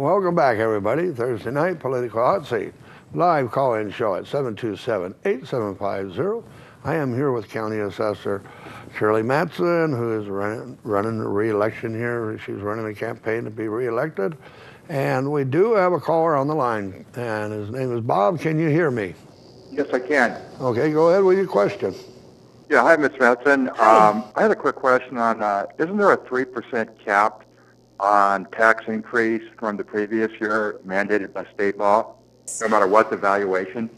Welcome back, everybody. Thursday night, Political Hot Seat. Live call-in show at 727-8750. I am here with County Assessor Shirley Matson, who is running the re-election here. She's running a campaign to be re-elected. And we do have a caller on the line, and his name is Bob. Can you hear me? Yes, I can. Okay, go ahead with your question. Yeah, hi, Ms. Matson. I had a quick question on, isn't there a 3% cap on tax increase from the previous year mandated by state law, no matter what the valuation?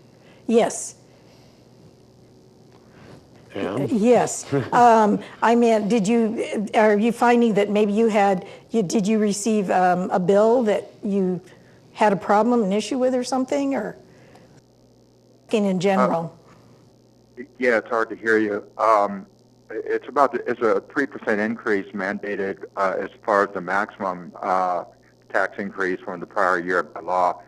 Yes. And? Yes. I mean, are you finding that maybe did you receive a bill that you had a problem, an issue with or something, or in general? Yeah, it's hard to hear you. It's a 3% increase mandated as far as the maximum tax increase from the prior year by law.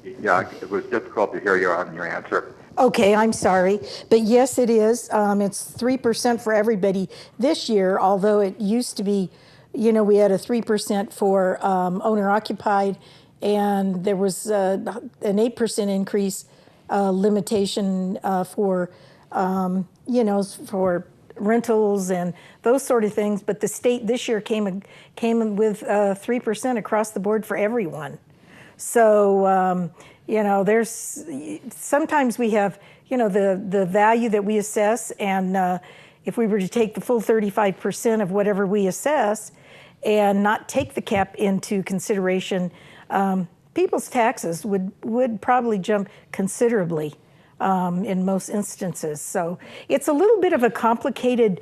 Yeah, it was difficult to hear you on your answer. Okay, I'm sorry. But yes, it is. It's 3% for everybody this year, although it used to be, we had a 3% for owner-occupied, and there was an 8% increase limitation for, for rentals and those sort of things. But the state this year came in with 3% across the board for everyone. So, there's sometimes we have, the value that we assess, and if we were to take the full 35% of whatever we assess and not take the cap into consideration, people's taxes would probably jump considerably in most instances. So it's a little bit of a complicated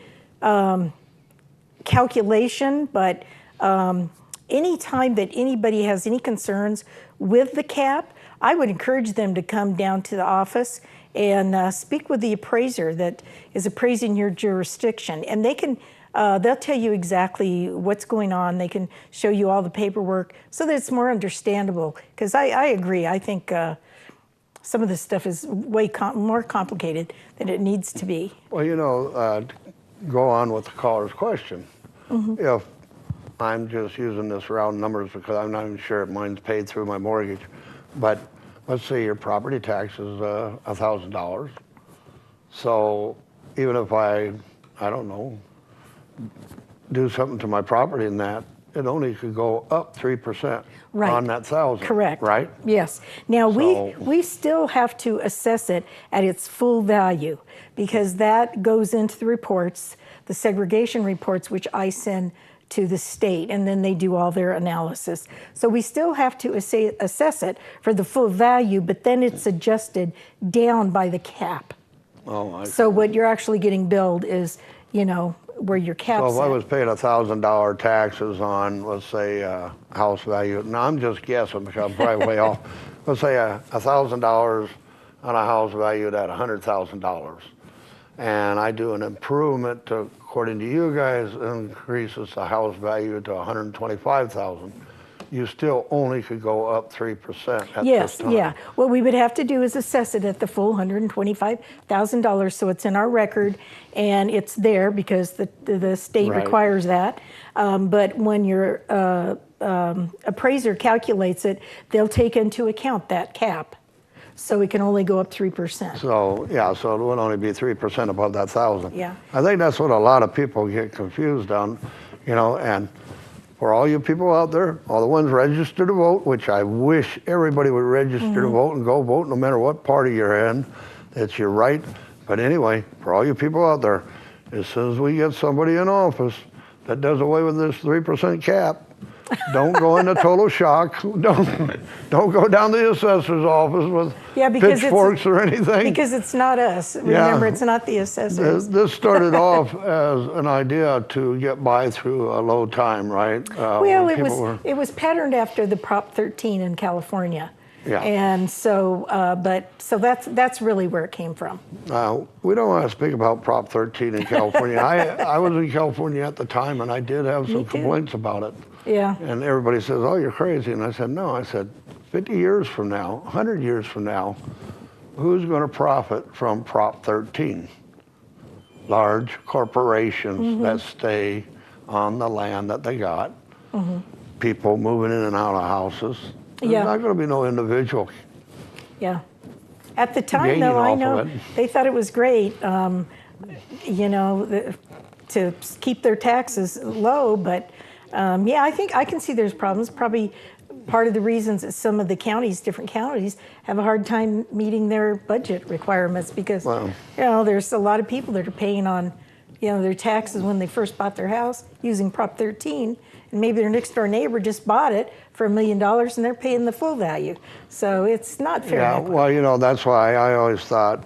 calculation, but anytime that anybody has any concerns with the cap, I would encourage them to come down to the office and speak with the appraiser that is appraising your jurisdiction. And they can, they'll tell you exactly what's going on. They can show you all the paperwork so that it's more understandable. Because I agree, I think some of this stuff is way more complicated than it needs to be. Well, go on with the caller's question. Mm-hmm. If I'm just using this round numbers because I'm not even sure if mine's paid through my mortgage, but let's say your property tax is $1,000. So even if I don't know, do something to my property in that, it only could go up 3% on that 1,000. Correct. Right? Yes. Now we still have to assess it at its full value because that goes into the reports, the segregation reports, which I send to the state, and then they do all their analysis. So we still have to assess it for the full value, but then it's adjusted down by the cap. Oh, I see. So what you're actually getting billed is, where your cap's at. So if I was paying $1,000 taxes on, let's say, house value, now I'm just guessing because I'm probably way off. Let's say $1,000 on a house valued at $100,000. And I do an improvement to, according to you guys, increases the house value to $125,000. You still only could go up 3% at this time. Yeah. What we would have to do is assess it at the full $125,000, so it's in our record, and it's there because the state requires that. But when your appraiser calculates it, they'll take into account that cap. So it can only go up 3%. So, yeah, so it would only be 3% above that 1,000. Yeah. I think that's what a lot of people get confused on, and for all you people out there, all the ones registered to vote, which I wish everybody would register to vote and go vote no matter what party you're in. It's your right. But anyway, for all you people out there, as soon as we get somebody in office that does away with this 3% cap, don't go into total shock. Don't go down to the assessor's office with pitchforks or anything. Because it's not us. Remember, it's not the assessors. This started off as an idea to get by through a low time, right? Well, it was patterned after the Prop 13 in California. Yeah. And so, so that's really where it came from. We don't want to speak about Prop 13 in California. I was in California at the time, and I did have some complaints about it. Yeah. And everybody says, "Oh, you're crazy." And I said, "No." I said, 50 years from now, 100 years from now, who's going to profit from Prop 13? Large corporations that stay on the land that they got. people moving in and out of houses. There's Yeah. not going to be no individual. Yeah. At the time, Gaining though, I off know of it. they thought it was great, you know, to keep their taxes low. But yeah, I think I can see there's problems. Probably part of the reasons that some of the counties, different counties, have a hard time meeting their budget requirements because, Wow. you know, there's a lot of people that are paying on, you know, their taxes when they first bought their house using Prop 13. And maybe their next door neighbor just bought it for $1 million and they're paying the full value. So it's not fair. Yeah, and equitable. well, you know, that's why I always thought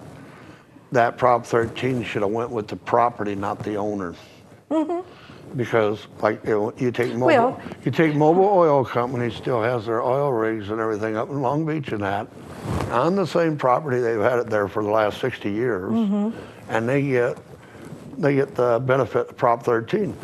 that Prop 13 should have went with the property, not the owner. Because, like, you take mobile, Well- you take Mobile Oil Company, still has their oil rigs and everything up in Long Beach and that, on the same property. They've had it there for the last 60 years, and they get the benefit of Prop 13.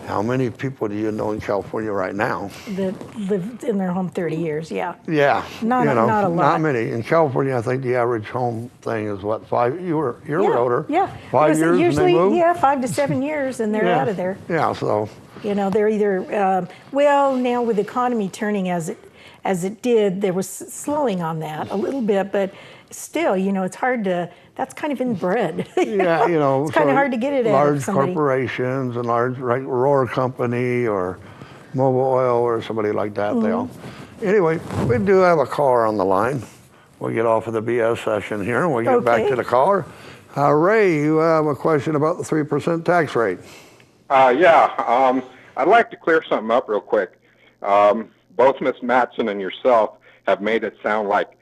How many people do you know in California right now? That lived in their home 30 years, yeah. Yeah, Not you a- know, not a lot. Not many. In California, I think the average home thing is what, 5? You're Yeah, older. yeah. 5 Because years usually, and they move. yeah, 5 to 7 years and they're Yeah. out of there. Yeah, so You know, they're either, well, now with the economy turning as it did, there was slowing on that a little bit, but still, you know, it's hard to, that's kind of inbred. yeah, you know, It's kind of so hard to get it out of large somebody. corporations and large, like Roar Company or Mobile Oil or somebody like that. Mm-hmm. Anyway, we do have a caller on the line. We'll get off of the BS session here and we'll get back Okay. to the caller. Ray, you have a question about the 3% tax rate. Yeah, I'd like to clear something up real quick. Both Ms. Matson and yourself have made it sound like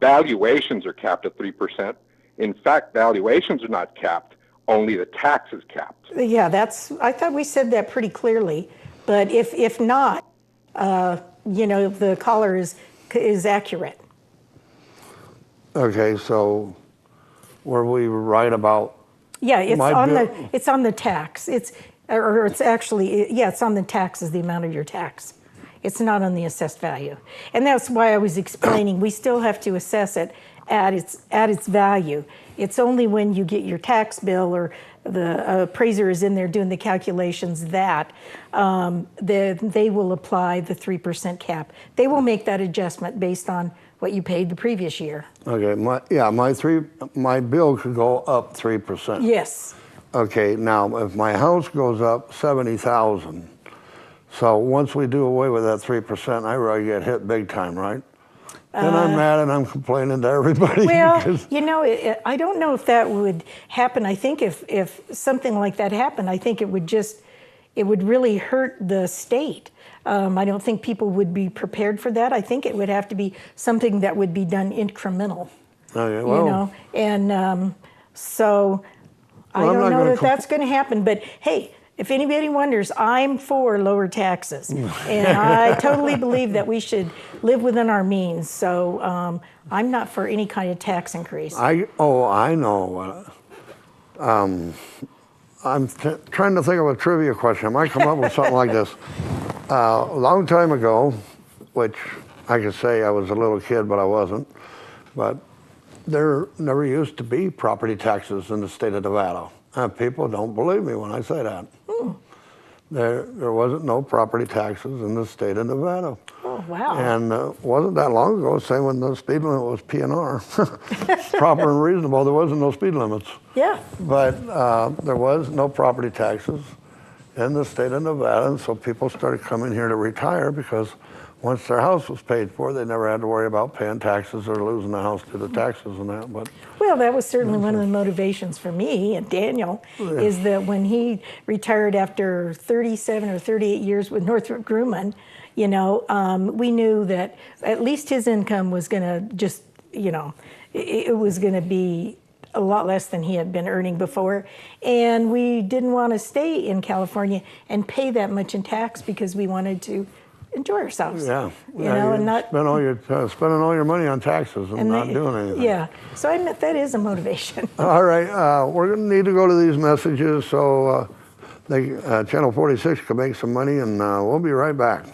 valuations are capped at 3%. In fact, valuations are not capped, only the tax is capped. Yeah, I thought we said that pretty clearly, but if not, you know, the caller is accurate. Okay, so were we right about? Yeah, it's My on bill- it's on the tax. It's actually, yeah, it's on the tax is the amount of your tax. It's not on the assessed value. And that's why I was explaining, we still have to assess it at its value. It's only when you get your tax bill or the appraiser is in there doing the calculations that they will apply the 3% cap. They will make that adjustment based on what you paid the previous year. Okay, my bill could go up 3%. Yes. Okay, now if my house goes up 70,000, so once we do away with that 3%, I really get hit big time, right? Then I'm mad and I'm complaining to everybody. Well, because- you know, I don't know if that would happen. I think if something like that happened, I think it would really hurt the state. I don't think people would be prepared for that. I think it would have to be something that would be done incremental. Okay, well, You know, and so I Well, I'm don't not know gonna that that's going to happen. But hey, if anybody wonders, I'm for lower taxes, and I totally believe that we should live within our means. So I'm not for any kind of tax increase. I know. I'm trying to think of a trivia question. I might come up with something like this. A long time ago, which I could say I was a little kid, but I wasn't, but there never used to be property taxes in the state of Nevada. And people don't believe me when I say that. There wasn't no property taxes in the state of Nevada. Oh wow! And wasn't that long ago, same when the speed limit was P&R. Proper and reasonable, there wasn't no speed limits. Yeah. But there was no property taxes in the state of Nevada, and so people started coming here to retire because once their house was paid for, they never had to worry about paying taxes or losing the house to the taxes and that. But Well, that was certainly one of the motivations for me and Daniel, is that when he retired after 37 or 38 years with Northrop Grumman, you know, we knew that at least his income was going to just, you know, it was going to be a lot less than he had been earning before. And we didn't want to stay in California and pay that much in tax because we wanted to enjoy ourselves. yeah, You know, and not spending all your money on taxes and not doing anything. Yeah, so I meant that is a motivation. All right, we're going to need to go to these messages so Channel 46 can make some money, and we'll be right back.